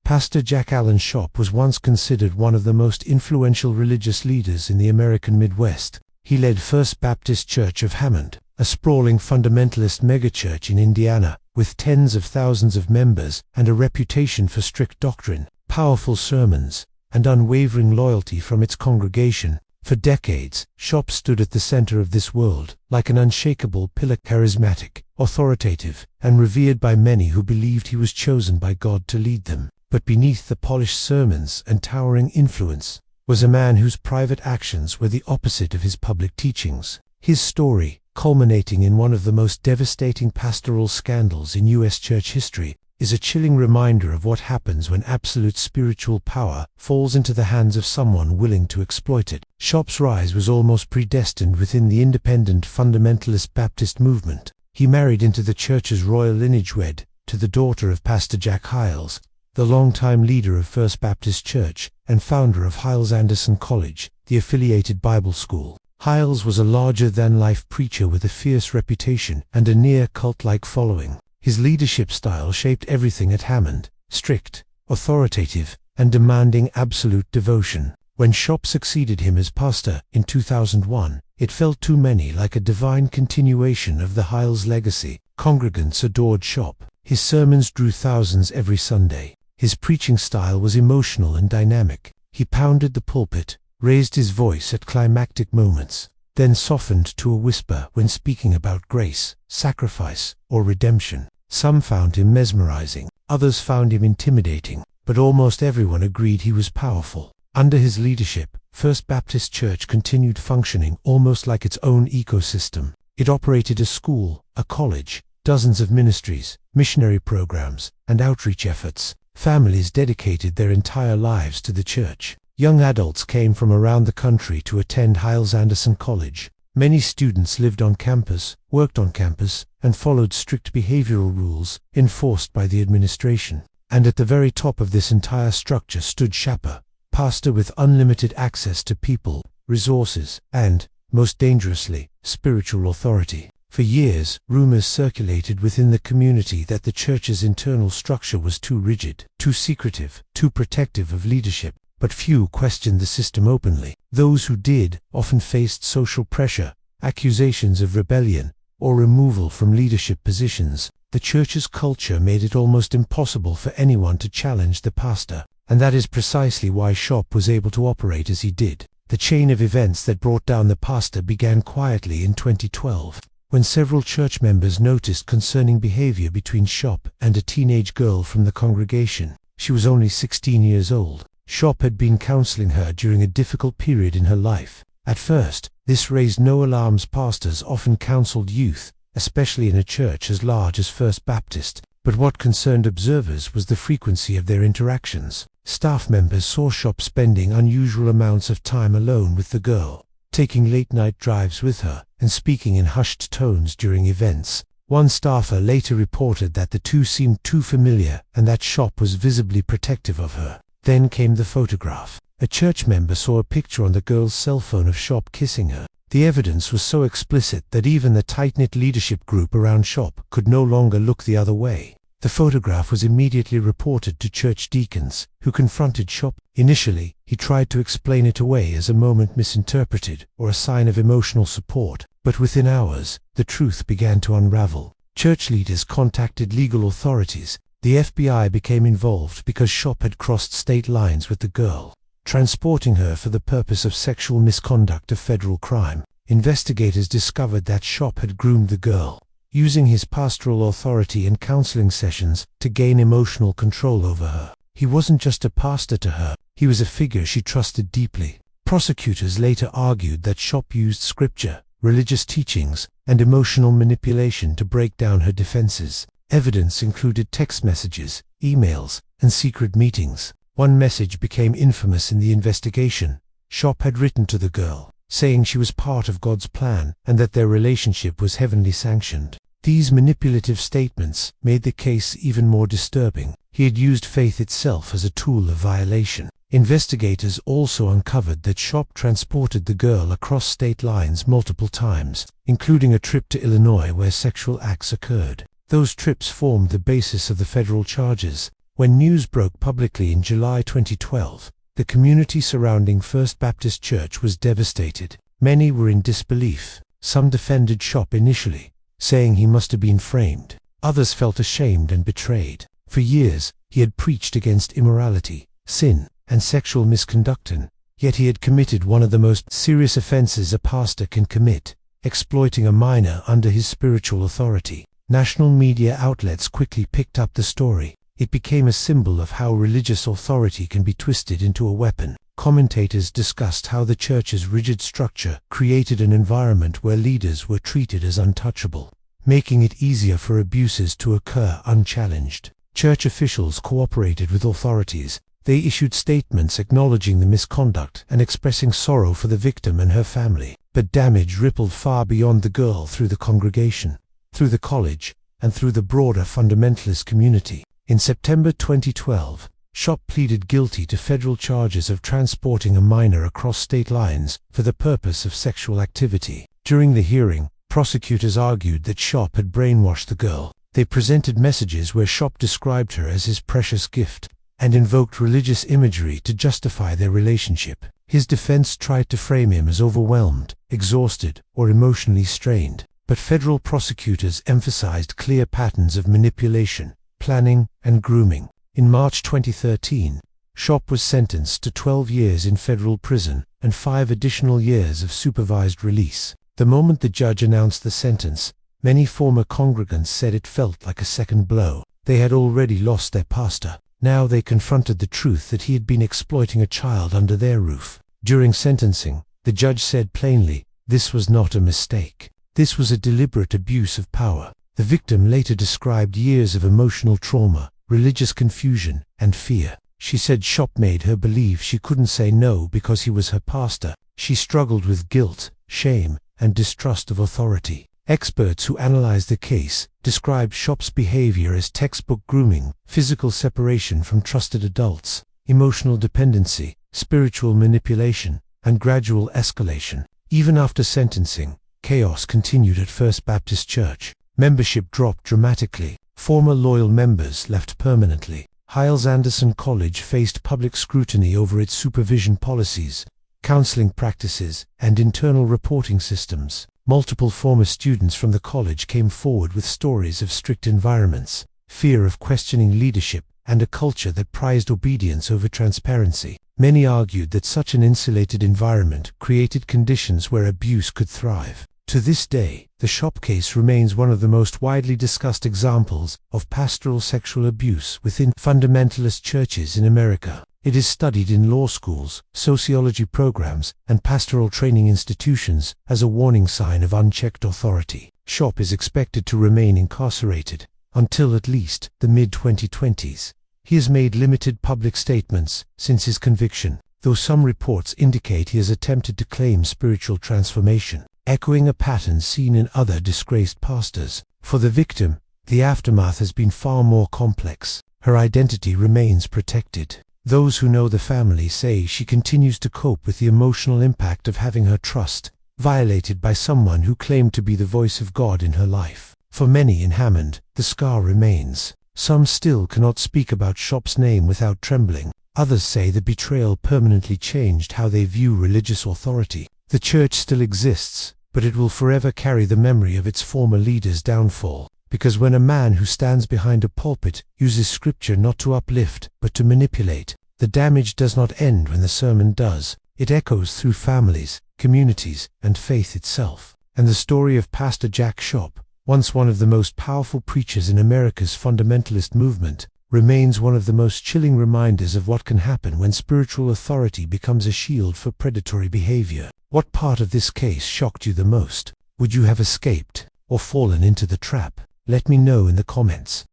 Pastor Jack Allen Schaap was once considered one of the most influential religious leaders in the American Midwest. He led First Baptist Church of Hammond, a sprawling fundamentalist megachurch in Indiana, with tens of thousands of members and a reputation for strict doctrine, powerful sermons, and unwavering loyalty from its congregation. For decades, Schaap stood at the center of this world, like an unshakable pillar, charismatic, authoritative, and revered by many who believed he was chosen by God to lead them. But beneath the polished sermons and towering influence was a man whose private actions were the opposite of his public teachings. His story, culminating in one of the most devastating pastoral scandals in U.S. church history, is a chilling reminder of what happens when absolute spiritual power falls into the hands of someone willing to exploit it. Schaap's rise was almost predestined within the independent fundamentalist Baptist movement. He married into the church's royal lineage, wed to the daughter of Pastor Jack Hyles, the longtime leader of First Baptist Church and founder of Hyles Anderson College, the affiliated Bible school. Hiles was a larger-than-life preacher with a fierce reputation and a near cult-like following. His leadership style shaped everything at Hammond: strict, authoritative, and demanding absolute devotion. When Schaap succeeded him as pastor in 2001, it felt to many like a divine continuation of the Hiles legacy. Congregants adored Schaap. His sermons drew thousands every Sunday. His preaching style was emotional and dynamic. He pounded the pulpit, raised his voice at climactic moments, then softened to a whisper when speaking about grace, sacrifice, or redemption. Some found him mesmerizing, others found him intimidating, but almost everyone agreed he was powerful. Under his leadership, First Baptist Church continued functioning almost like its own ecosystem. It operated a school, a college, dozens of ministries, missionary programs, and outreach efforts. Families dedicated their entire lives to the church. Young adults came from around the country to attend Hyles-Anderson College. Many students lived on campus, worked on campus, and followed strict behavioral rules enforced by the administration. And at the very top of this entire structure stood Schaap, pastor with unlimited access to people, resources, and, most dangerously, spiritual authority. For years, rumors circulated within the community that the church's internal structure was too rigid, too secretive, too protective of leadership. But few questioned the system openly. Those who did often faced social pressure, accusations of rebellion, or removal from leadership positions. The church's culture made it almost impossible for anyone to challenge the pastor, and that is precisely why Schaap was able to operate as he did. The chain of events that brought down the pastor began quietly in 2012, when several church members noticed concerning behavior between Schaap and a teenage girl from the congregation. She was only 16 years old. Schaap had been counseling her during a difficult period in her life. At first, this raised no alarms. Pastors often counseled youth, especially in a church as large as First Baptist, but what concerned observers was the frequency of their interactions. Staff members saw Schaap spending unusual amounts of time alone with the girl, taking late-night drives with her, and speaking in hushed tones during events. One staffer later reported that the two seemed too familiar and that Schaap was visibly protective of her. Then came the photograph. A church member saw a picture on the girl's cell phone of Schaap kissing her. The evidence was so explicit that even the tight-knit leadership group around Schaap could no longer look the other way. The photograph was immediately reported to church deacons, who confronted Schaap. Initially, he tried to explain it away as a moment misinterpreted or a sign of emotional support, but within hours, the truth began to unravel. Church leaders contacted legal authorities. The FBI became involved because Schaap had crossed state lines with the girl, transporting her for the purpose of sexual misconduct, a federal crime. Investigators discovered that Schaap had groomed the girl, using his pastoral authority and counseling sessions to gain emotional control over her. He wasn't just a pastor to her, he was a figure she trusted deeply. Prosecutors later argued that Schaap used scripture, religious teachings, and emotional manipulation to break down her defenses. Evidence included text messages, emails, and secret meetings. One message became infamous in the investigation. Schaap had written to the girl, saying she was part of God's plan and that their relationship was heavenly sanctioned. These manipulative statements made the case even more disturbing. He had used faith itself as a tool of violation. Investigators also uncovered that Schaap transported the girl across state lines multiple times, including a trip to Illinois where sexual acts occurred. Those trips formed the basis of the federal charges. When news broke publicly in July 2012, the community surrounding First Baptist Church was devastated. Many were in disbelief. Some defended Schaap initially, saying he must have been framed. Others felt ashamed and betrayed. For years, he had preached against immorality, sin, and sexual misconduct, yet he had committed one of the most serious offenses a pastor can commit, exploiting a minor under his spiritual authority. National media outlets quickly picked up the story. It became a symbol of how religious authority can be twisted into a weapon. Commentators discussed how the church's rigid structure created an environment where leaders were treated as untouchable, making it easier for abuses to occur unchallenged. Church officials cooperated with authorities. They issued statements acknowledging the misconduct and expressing sorrow for the victim and her family. But damage rippled far beyond the girl, through the congregation, through the college, and through the broader fundamentalist community. In September 2012, Schaap pleaded guilty to federal charges of transporting a minor across state lines for the purpose of sexual activity. During the hearing, prosecutors argued that Schaap had brainwashed the girl. They presented messages where Schaap described her as his precious gift and invoked religious imagery to justify their relationship. His defense tried to frame him as overwhelmed, exhausted, or emotionally strained, but federal prosecutors emphasized clear patterns of manipulation, planning, and grooming. In March 2013, Schaap was sentenced to 12 years in federal prison and 5 additional years of supervised release. The moment the judge announced the sentence, many former congregants said it felt like a second blow. They had already lost their pastor. Now they confronted the truth that he had been exploiting a child under their roof. During sentencing, the judge said plainly, this was not a mistake. This was a deliberate abuse of power. The victim later described years of emotional trauma, religious confusion, and fear. She said Schaap made her believe she couldn't say no because he was her pastor. She struggled with guilt, shame, and distrust of authority. Experts who analyzed the case described Schaap's behavior as textbook grooming, physical separation from trusted adults, emotional dependency, spiritual manipulation, and gradual escalation. Even after sentencing, chaos continued at First Baptist Church. Membership dropped dramatically. Former loyal members left permanently. Hyles-Anderson College faced public scrutiny over its supervision policies, counseling practices, and internal reporting systems. Multiple former students from the college came forward with stories of strict environments, fear of questioning leadership, and a culture that prized obedience over transparency. Many argued that such an insulated environment created conditions where abuse could thrive. To this day, the Schaap case remains one of the most widely discussed examples of pastoral sexual abuse within fundamentalist churches in America. It is studied in law schools, sociology programs, and pastoral training institutions as a warning sign of unchecked authority. Schaap is expected to remain incarcerated until at least the mid-2020s. He has made limited public statements since his conviction, though some reports indicate he has attempted to claim spiritual transformation, echoing a pattern seen in other disgraced pastors. For the victim, the aftermath has been far more complex. Her identity remains protected. Those who know the family say she continues to cope with the emotional impact of having her trust violated by someone who claimed to be the voice of God in her life. For many in Hammond, the scar remains. Some still cannot speak about Schaap's name without trembling. Others say the betrayal permanently changed how they view religious authority. The church still exists, but it will forever carry the memory of its former leader's downfall. Because when a man who stands behind a pulpit uses scripture not to uplift, but to manipulate, the damage does not end when the sermon does. It echoes through families, communities, and faith itself. And the story of Pastor Jack Schaap, once one of the most powerful preachers in America's fundamentalist movement, remains one of the most chilling reminders of what can happen when spiritual authority becomes a shield for predatory behavior. What part of this case shocked you the most? Would you have escaped or fallen into the trap? Let me know in the comments.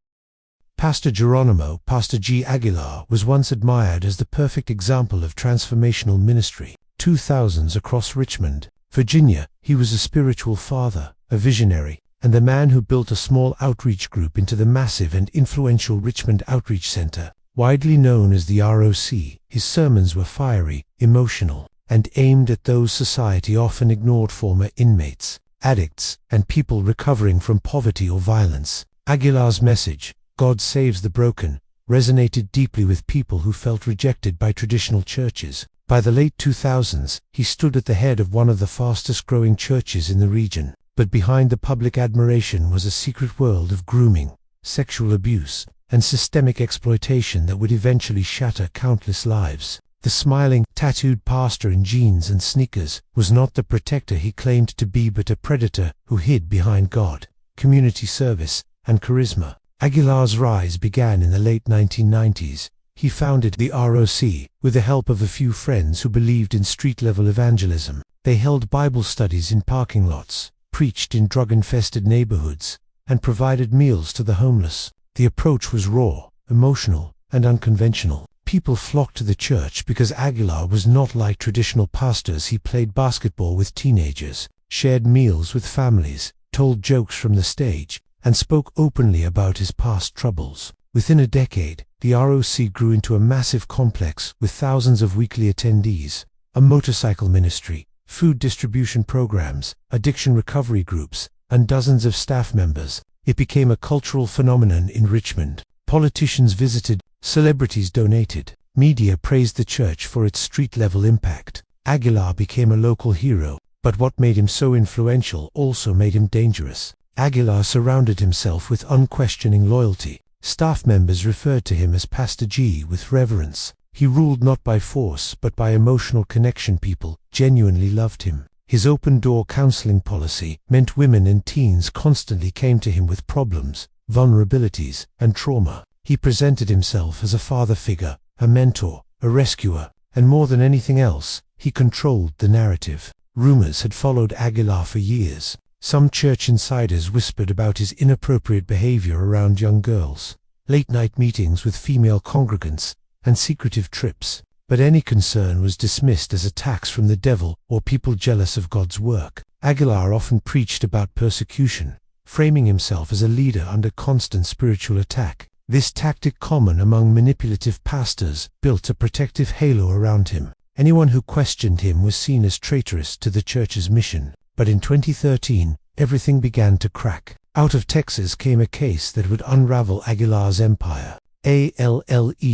Pastor Geronimo, Pastor G. Aguilar, was once admired as the perfect example of transformational ministry. 2000s across Richmond, Virginia, he was a spiritual father, a visionary, and the man who built a small outreach group into the massive and influential Richmond Outreach Center. Widely known as the ROC, his sermons were fiery, emotional, and aimed at those society often ignored: former inmates, addicts, and people recovering from poverty or violence. Aguilar's message, God saves the broken, resonated deeply with people who felt rejected by traditional churches. By the late 2000s, he stood at the head of one of the fastest-growing churches in the region. But behind the public admiration was a secret world of grooming, sexual abuse, and systemic exploitation that would eventually shatter countless lives. The smiling, tattooed pastor in jeans and sneakers was not the protector he claimed to be, but a predator who hid behind God, community service, and charisma. Aguilar's rise began in the late 1990s. He founded the ROC with the help of a few friends who believed in street-level evangelism. They held Bible studies in parking lots, preached in drug-infested neighborhoods, and provided meals to the homeless. The approach was raw, emotional, and unconventional. People flocked to the church because Aguilar was not like traditional pastors. He played basketball with teenagers, shared meals with families, told jokes from the stage, and spoke openly about his past troubles. Within a decade, the ROC grew into a massive complex with thousands of weekly attendees, a motorcycle ministry, food distribution programs, addiction recovery groups, and dozens of staff members. It became a cultural phenomenon in Richmond. Politicians visited, celebrities donated, media praised the church for its street-level impact. Aguilar became a local hero, but what made him so influential also made him dangerous. Aguilar surrounded himself with unquestioning loyalty. Staff members referred to him as Pastor G with reverence. He ruled not by force but by emotional connection. People genuinely loved him. His open-door counseling policy meant women and teens constantly came to him with problems, vulnerabilities, and trauma. He presented himself as a father figure, a mentor, a rescuer, and more than anything else, he controlled the narrative. Rumors had followed Aguilar for years. Some church insiders whispered about his inappropriate behavior around young girls, late-night meetings with female congregants, and secretive trips. But any concern was dismissed as attacks from the devil or people jealous of God's work. Aguilar often preached about persecution, framing himself as a leader under constant spiritual attack. This tactic, common among manipulative pastors, built a protective halo around him. Anyone who questioned him was seen as traitorous to the church's mission. But in 2013, everything began to crack. Out of Texas came a case that would unravel Aguilar's empire. Allegations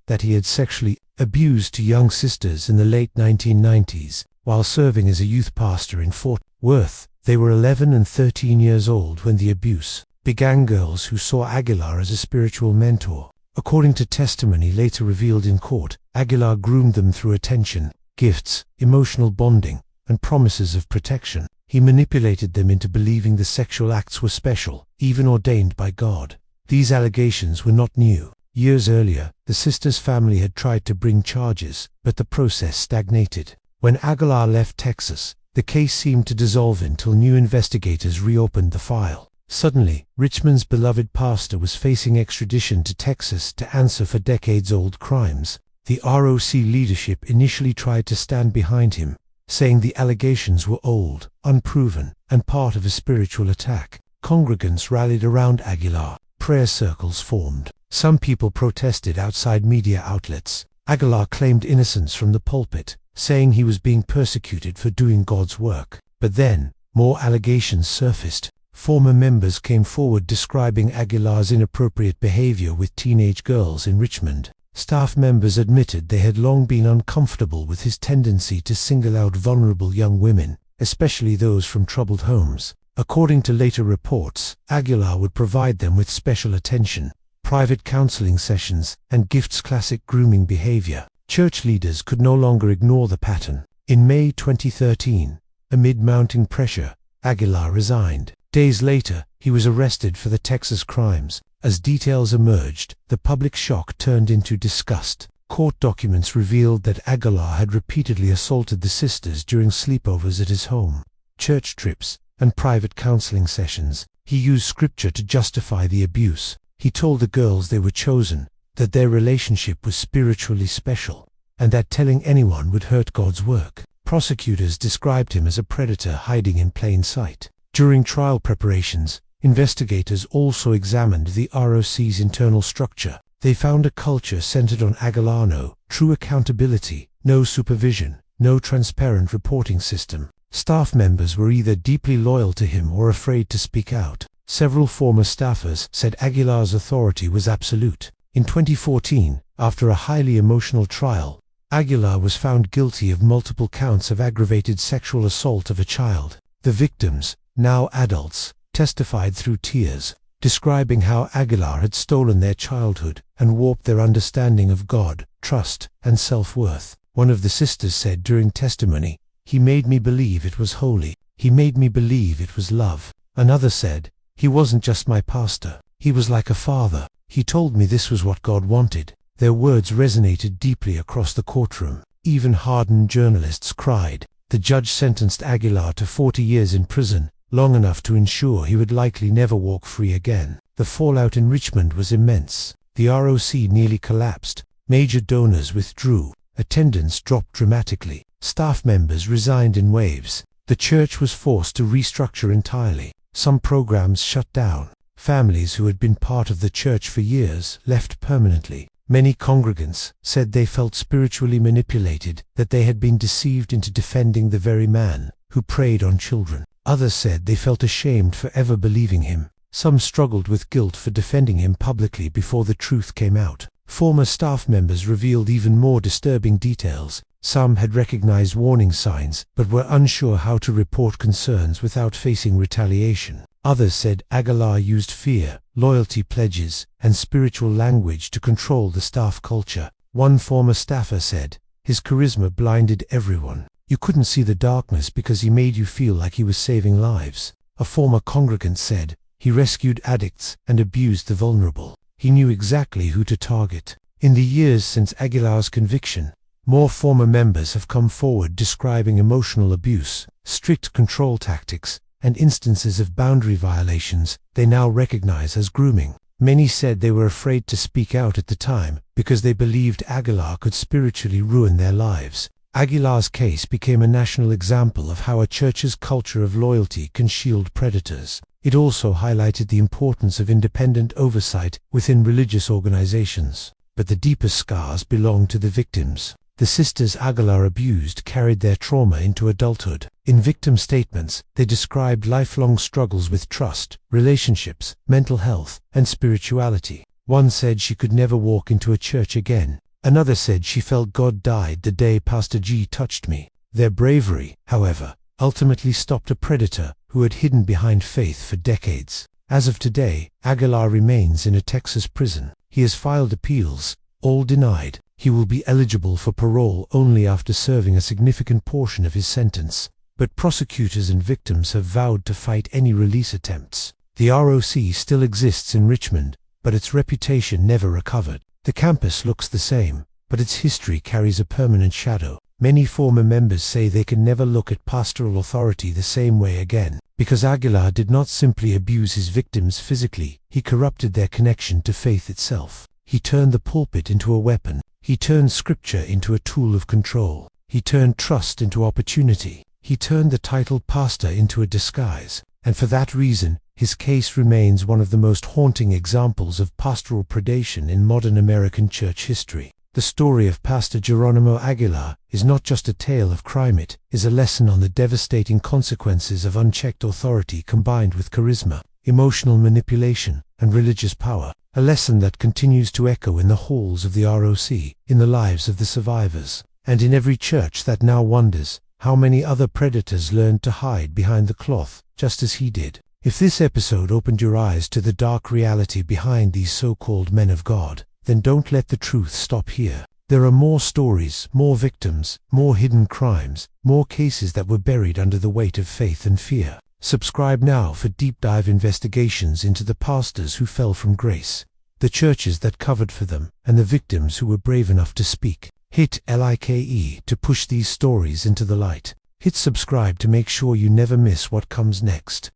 that he had sexually abused two young sisters in the late 1990s while serving as a youth pastor in Fort Worth. They were 11 and 13 years old when the abuse began. Girls who saw Aguilar as a spiritual mentor. According to testimony later revealed in court, Aguilar groomed them through attention, gifts, emotional bonding, and promises of protection. He manipulated them into believing the sexual acts were special, even ordained by God. These allegations were not new. Years earlier, the sisters' family had tried to bring charges, but the process stagnated. When Aguilar left Texas, the case seemed to dissolve until new investigators reopened the file. Suddenly, Richmond's beloved pastor was facing extradition to Texas to answer for decades-old crimes. The ROC leadership initially tried to stand behind him, saying the allegations were old, unproven, and part of a spiritual attack. Congregants rallied around Aguilar. Prayer circles formed. Some people protested outside media outlets. Aguilar claimed innocence from the pulpit, saying he was being persecuted for doing God's work. But then, more allegations surfaced. Former members came forward describing Aguilar's inappropriate behavior with teenage girls in Richmond. Staff members admitted they had long been uncomfortable with his tendency to single out vulnerable young women, especially those from troubled homes. According to later reports, Aguilar would provide them with special attention, private counseling sessions, and gifts. Classic grooming behavior. Church leaders could no longer ignore the pattern. In May 2013, amid mounting pressure, Aguilar resigned. Days later, he was arrested for the Texas crimes. As details emerged, the public shock turned into disgust. Court documents revealed that Aguilar had repeatedly assaulted the sisters during sleepovers at his home, church trips, and private counseling sessions. He used scripture to justify the abuse. He told the girls they were chosen, that their relationship was spiritually special, and that telling anyone would hurt God's work. Prosecutors described him as a predator hiding in plain sight. During trial preparations, investigators also examined the ROC's internal structure. They found a culture centered on Aguilar: no true accountability, no supervision, no transparent reporting system. Staff members were either deeply loyal to him or afraid to speak out. Several former staffers said Aguilar's authority was absolute. In 2014, after a highly emotional trial, Aguilar was found guilty of multiple counts of aggravated sexual assault of a child. The victims, now adults, testified through tears, describing how Aguilar had stolen their childhood and warped their understanding of God, trust, and self-worth. One of the sisters said during testimony, "He made me believe it was holy. He made me believe it was love." Another said, "He wasn't just my pastor. He was like a father. He told me this was what God wanted." Their words resonated deeply across the courtroom. Even hardened journalists cried. The judge sentenced Aguilar to 40 years in prison, long enough to ensure he would likely never walk free again. The fallout in Richmond was immense. The ROC nearly collapsed. Major donors withdrew. Attendance dropped dramatically. Staff members resigned in waves. The church was forced to restructure entirely. Some programs shut down. Families who had been part of the church for years left permanently. Many congregants said they felt spiritually manipulated, that they had been deceived into defending the very man who preyed on children. Others said they felt ashamed for ever believing him. Some struggled with guilt for defending him publicly before the truth came out. Former staff members revealed even more disturbing details. Some had recognized warning signs, but were unsure how to report concerns without facing retaliation. Others said Aguilar used fear, loyalty pledges, and spiritual language to control the staff culture. One former staffer said, "His charisma blinded everyone. You couldn't see the darkness because he made you feel like he was saving lives." A former congregant said, "He rescued addicts and abused the vulnerable. He knew exactly who to target." In the years since Aguilar's conviction, more former members have come forward describing emotional abuse, strict control tactics, and instances of boundary violations they now recognize as grooming. Many said they were afraid to speak out at the time because they believed Aguilar could spiritually ruin their lives. Aguilar's case became a national example of how a church's culture of loyalty can shield predators. It also highlighted the importance of independent oversight within religious organizations. But the deepest scars belong to the victims. The sisters Aguilar abused carried their trauma into adulthood. In victim statements, they described lifelong struggles with trust, relationships, mental health, and spirituality. One said she could never walk into a church again. Another said she felt God died the day Pastor G touched me. Their bravery, however, ultimately stopped a predator who had hidden behind faith for decades. As of today, Aguilar remains in a Texas prison. He has filed appeals, all denied. He will be eligible for parole only after serving a significant portion of his sentence. But prosecutors and victims have vowed to fight any release attempts. The ROC still exists in Richmond, but its reputation never recovered. The campus looks the same, but its history carries a permanent shadow. Many former members say they can never look at pastoral authority the same way again. Because Aguilar did not simply abuse his victims physically, he corrupted their connection to faith itself. He turned the pulpit into a weapon. He turned scripture into a tool of control. He turned trust into opportunity. He turned the title pastor into a disguise. And for that reason, his case remains one of the most haunting examples of pastoral predation in modern American church history. The story of Pastor Geronimo Aguilar is not just a tale of crime, it is a lesson on the devastating consequences of unchecked authority combined with charisma, emotional manipulation, and religious power. A lesson that continues to echo in the halls of the ROC, in the lives of the survivors, and in every church that now wonders how many other predators learned to hide behind the cloth, just as he did. If this episode opened your eyes to the dark reality behind these so-called men of God, then don't let the truth stop here. There are more stories, more victims, more hidden crimes, more cases that were buried under the weight of faith and fear. Subscribe now for deep dive investigations into the pastors who fell from grace, the churches that covered for them, and the victims who were brave enough to speak. Hit like to push these stories into the light. Hit subscribe to make sure you never miss what comes next.